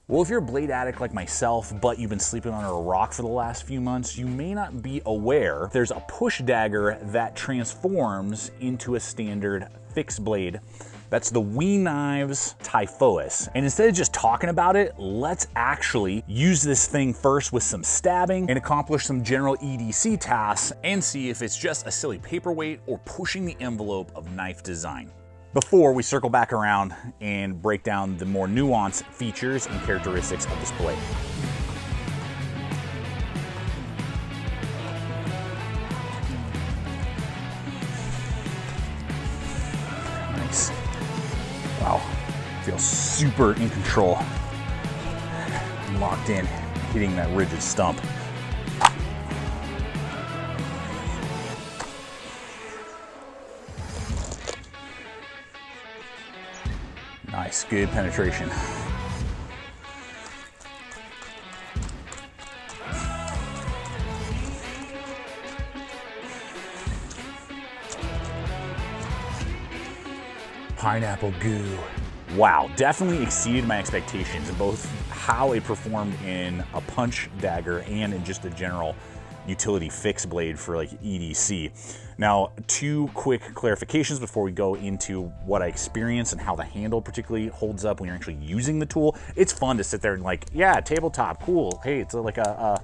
Well, if you're a blade addict like myself, but you've been sleeping under a rock for the last few months, you may not be aware there's a push dagger that transforms into a standard fixed blade. That's the KELTY Typhoeus. And instead of just talking about it, let's actually use this thing first with some stabbing and accomplish some general EDC tasks and see if it's just a silly paperweight or pushing the envelope of knife design, before we circle back around and break down the more nuanced features and characteristics of this blade. Nice. Wow, feels super in control. Locked in, hitting that rigid stump. Nice, good penetration. Pineapple goo. Wow, definitely exceeded my expectations in both how it performed in a punch dagger and in just a general utility fixed blade for like EDC. Now, two quick clarifications before we go into what I experienced and how the handle particularly holds up when you're actually using the tool. It's fun to sit there and like, yeah, tabletop, cool. Hey, it's like a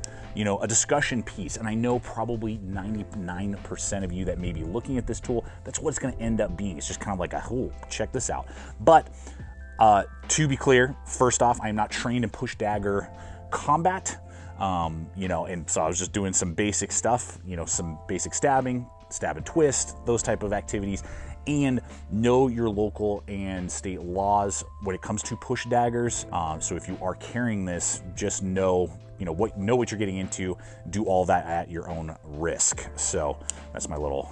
discussion piece. And I know probably 99% of you that may be looking at this tool, that's what it's gonna end up being. It's just kind of like oh, check this out. But to be clear, first off, I'm not trained in push dagger combat. And so I was just doing some basic stuff, some basic stabbing, stab and twist, those type of activities, and know your local and state laws when it comes to push daggers. So if you are carrying this, just know what you're getting into, do all that at your own risk. So that's my little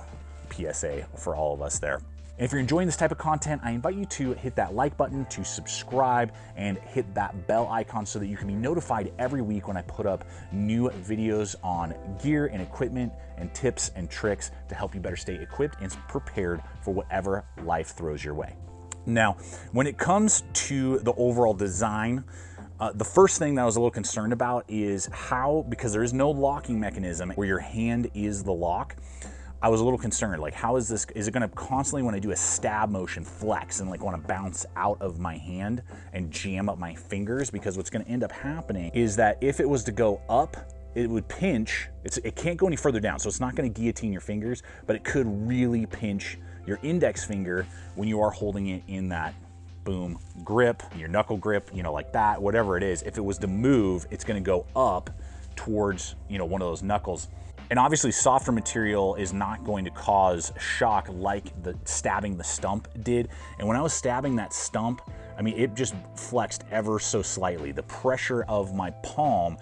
PSA for all of us there. And if you're enjoying this type of content, I invite you to hit that like button, to subscribe, and hit that bell icon so that you can be notified every week when I put up new videos on gear and equipment and tips and tricks to help you better stay equipped and prepared for whatever life throws your way. Now, when it comes to the overall design, the first thing that I was a little concerned about is how, because there is no locking mechanism where your hand is the lock, I was a little concerned, like how is this, is it gonna constantly when I do a stab motion flex and like wanna bounce out of my hand and jam up my fingers? Because what's gonna end up happening is that if it was to go up, it would pinch, it can't go any further down, so it's not gonna guillotine your fingers, but it could really pinch your index finger when you are holding it in that boom grip, your knuckle grip, like that, whatever it is. If it was to move, it's gonna go up towards, one of those knuckles. And obviously softer material is not going to cause shock like the stabbing the stump did. And when I was stabbing that stump, I mean, it just flexed ever so slightly. The pressure of my palm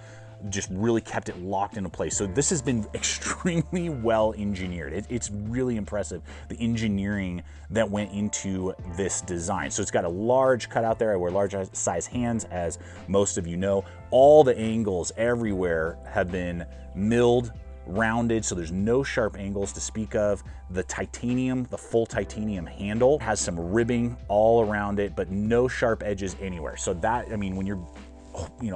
just really kept it locked into place. So this has been extremely well engineered. It's really impressive, the engineering that went into this design. So it's got a large cutout there. I wear large size hands, as most of you know. All the angles everywhere have been milled, rounded, so there's no sharp angles to speak of. The titanium, the full titanium handle has some ribbing all around it, but no sharp edges anywhere. So that, I mean, when you're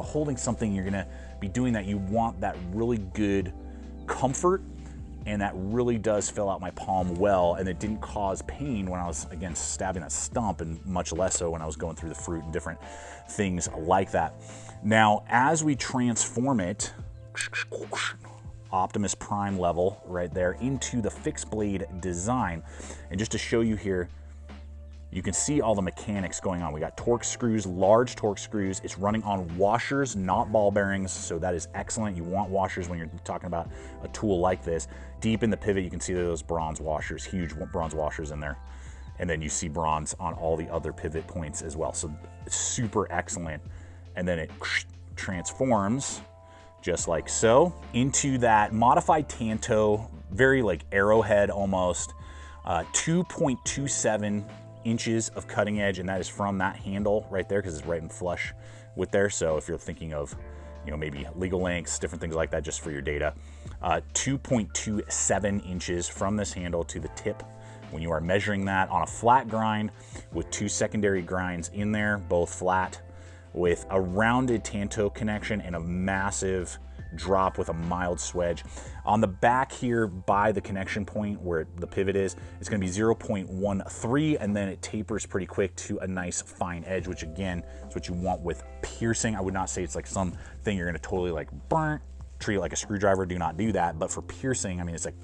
holding something, you're gonna be doing that. You want that really good comfort, and that really does fill out my palm well, and it didn't cause pain when I was, again, stabbing that stump, and much less so when I was going through the fruit and different things like that. Now, as we transform it, Optimus Prime level right there, into the fixed blade design. And just to show you here, you can see all the mechanics going on. We got torque screws, large torque screws. It's running on washers, not ball bearings, so that is excellent. You want washers when you're talking about a tool like this. Deep in the pivot, you can see those bronze washers, huge bronze washers in there. And then you see bronze on all the other pivot points as well. So it's super excellent. And then it transforms just like so into that modified Tanto, very like arrowhead almost, 2.27 inches of cutting edge, and that is from that handle right there because it's right in flush with there. So if you're thinking of, maybe legal lengths, different things like that, just for your data, 2.27 inches from this handle to the tip when you are measuring that on a flat grind with two secondary grinds in there, both flat. with a rounded tanto connection and a massive drop with a mild swedge. On the back here by the connection point where the pivot is, it's going to be 0.13, and then it tapers pretty quick to a nice fine edge, which again is what you want with piercing. I would not say it's like something you're going to totally like treat it like a screwdriver. Do not do that. But for piercing, I mean, it's like,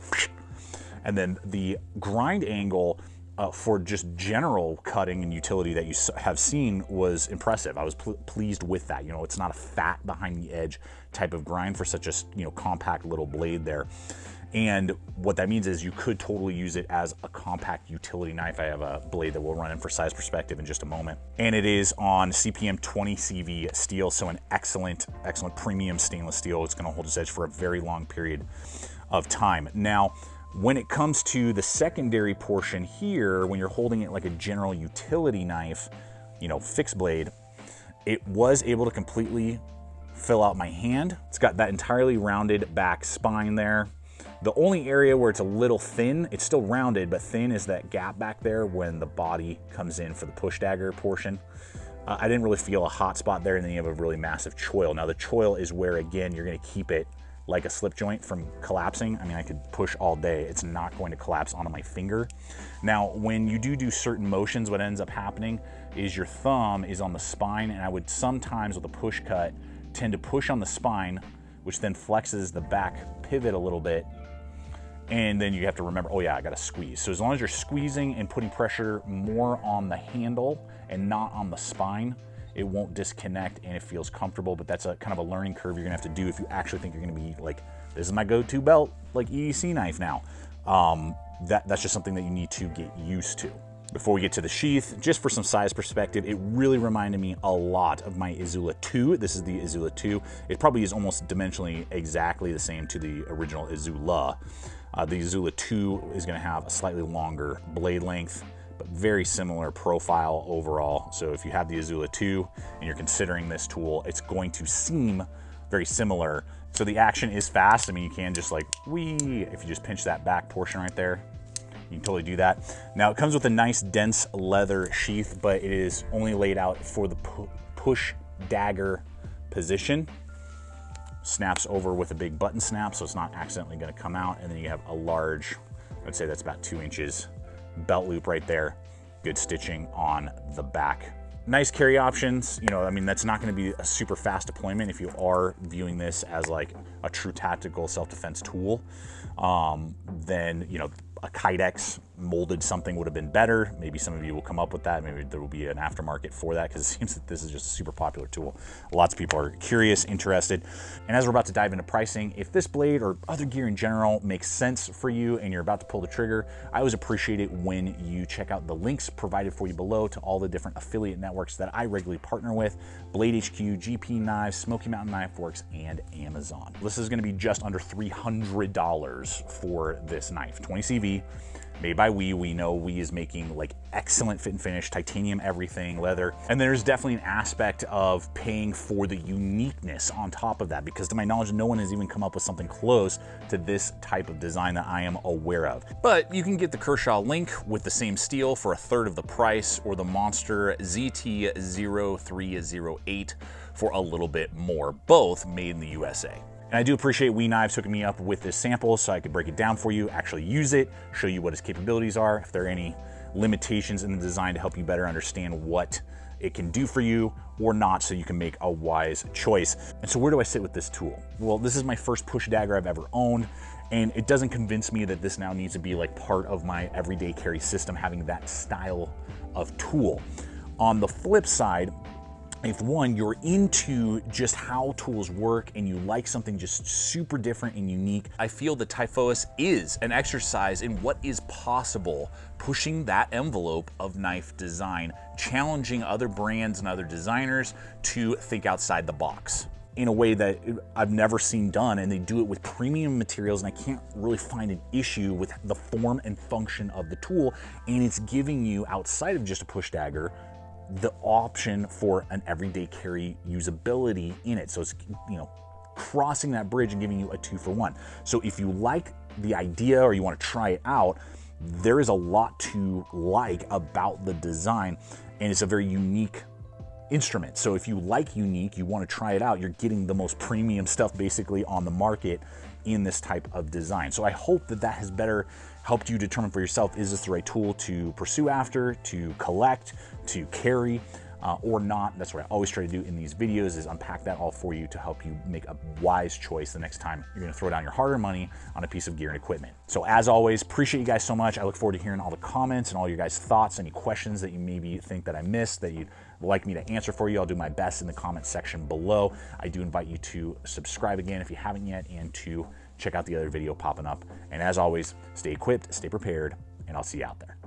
and then the grind angle for just general cutting and utility that you have seen was impressive. I was pleased with that. You know, it's not a fat behind the edge type of grind for such a, you know, compact little blade there. And what that means is you could totally use it as a compact utility knife. I have a blade that we'll run in for size perspective in just a moment. And it is on CPM 20 CV steel, so an excellent premium stainless steel. It's gonna hold its edge for a very long period of time. Now, when it comes to the secondary portion here, when you're holding it like a general utility knife, you know, fixed blade, it was able to completely fill out my hand. It's got that entirely rounded back spine there. The only area where it's a little thin, it's still rounded, but thin, is that gap back there when the body comes in for the push dagger portion. I didn't really feel a hot spot there, and then you have a really massive choil. Now the choil is where, again, you're gonna keep it like a slip joint from collapsing. I mean, I could push all day. It's not going to collapse onto my finger. Now, when you do certain motions, what ends up happening is your thumb is on the spine, and I would sometimes with a push cut tend to push on the spine, which then flexes the back pivot a little bit. And then you have to remember, oh yeah, I gotta squeeze. So as long as you're squeezing and putting pressure more on the handle and not on the spine, it won't disconnect and it feels comfortable. But that's a kind of a learning curve you're gonna have to do if you actually think you're gonna be like, this is my go-to belt, like EDC knife now. That's just something that you need to get used to. Before we get to the sheath, just for some size perspective, it really reminded me a lot of my Izula 2. This is the Izula 2. It probably is almost dimensionally exactly the same to the original Izula. The Izula 2 is gonna have a slightly longer blade length, but very similar profile overall. So if you have the Izula 2 and you're considering this tool, it's going to seem very similar. So the action is fast. I mean, you can just like, whee, if you just pinch that back portion right there, you can totally do that. Now it comes with a nice dense leather sheath, but it is only laid out for the push dagger position. Snaps over with a big button snap, so it's not accidentally gonna come out. And then you have a large, I'd say that's about 2 inches, belt loop right there. Good stitching on the back. Nice carry options. You know, I mean, that's not gonna be a super fast deployment if you are viewing this as like a true tactical self-defense tool. Then, you know, a Kydex molded something would have been better. Maybe some of you will come up with that. Maybe there will be an aftermarket for that, because it seems that this is just a super popular tool. Lots of people are curious, interested. And as we're about to dive into pricing, if this blade or other gear in general makes sense for you and you're about to pull the trigger, I always appreciate it when you check out the links provided for you below to all the different affiliate networks that I regularly partner with: BLADEHQ, GPKNIVES, Smoky Mountain Knife Works, and Amazon. This is gonna be just under $300 for this knife. 20 CV, made by We. We know We is making like excellent fit and finish, titanium everything, leather. And there's definitely an aspect of paying for the uniqueness on top of that, because to my knowledge, no one has even come up with something close to this type of design that I am aware of. But you can get the Kershaw Link with the same steel for 1/3 of the price, or the Monster ZT0308 for a little bit more, both made in the USA. And I do appreciate We Knives hooking me up with this sample so I could break it down for you, actually use it, show you what its capabilities are, if there are any limitations in the design to help you better understand what it can do for you or not, so you can make a wise choice. And so where do I sit with this tool? Well, this is my first push dagger I've ever owned, and it doesn't convince me that this now needs to be like part of my everyday carry system, having that style of tool. On the flip side, if one, you're into just how tools work and you like something just super different and unique, I feel the Typhoeus is an exercise in what is possible, pushing that envelope of knife design, challenging other brands and other designers to think outside the box in a way that I've never seen done, and they do it with premium materials, and I can't really find an issue with the form and function of the tool, and it's giving you, outside of just a push dagger, the option for an everyday carry usability in it. So it's, you know, crossing that bridge and giving you a 2-for-1. So if you like the idea or you want to try it out, there is a lot to like about the design, and it's a very unique instrument. So if you like Unique, you want to try it out, you're getting the most premium stuff basically on the market in this type of design. So I hope that that has better helped you determine for yourself, is this the right tool to pursue after, to collect, to carry, or not. That's what I always try to do in these videos, is unpack that all for you to help you make a wise choice the next time you're gonna throw down your hard-earned money on a piece of gear and equipment. So as always, appreciate you guys so much. I look forward to hearing all the comments and all your guys' thoughts, any questions that you maybe think that I missed that you'd like me to answer for you. I'll do my best in the comment section below. I do invite you to subscribe again if you haven't yet, and to check out the other video popping up. And as always, stay equipped, stay prepared, and I'll see you out there.